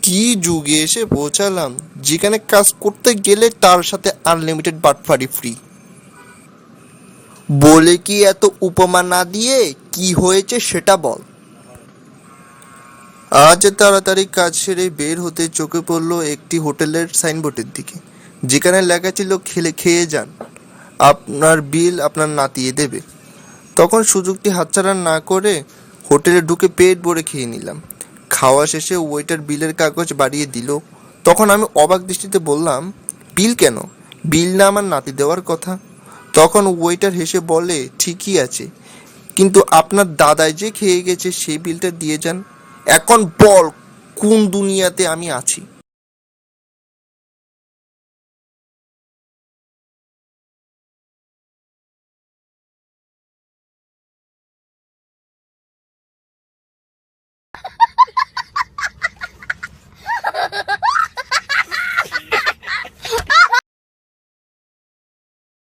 কি যুগে এসে পৌঁছালাম যেখানে কাজ করতে গেলে তার সাথে আনলিমিটেড বাটফারি ফ্রি। বলে কি এত উপমা না দিয়ে কি হয়েছে সেটা বল। আজ তাড়াতাড়ি কাজ সেরে বের হতে চোখে পড়লো একটি হোটেলের সাইনবোর্ডের দিকে, যেখানে লেখা ছিল খেয়ে যান, আপনার বিল আপনার নাতিয়ে দেবে। তখন সুযোগটি হাতছাড়া না করে হোটেলে ঢুকে পেট ভরে খেয়ে নিলাম। খাওয়া শেষে ওয়েটার বিলের কাগজ বাড়িয়ে দিল। তখন আমি অবাক দৃষ্টিতে বললাম, বিল কেন? বিল না আমার নাতি দেওয়ার কথা। তখন ওয়েটার হেসে বলে, ঠিকই আছে, কিন্তু আপনার দাদাই যে খেয়ে গেছে সেই বিলটা দিয়ে যান। এখন বল, কোন দুনিয়াতে আমি আছি?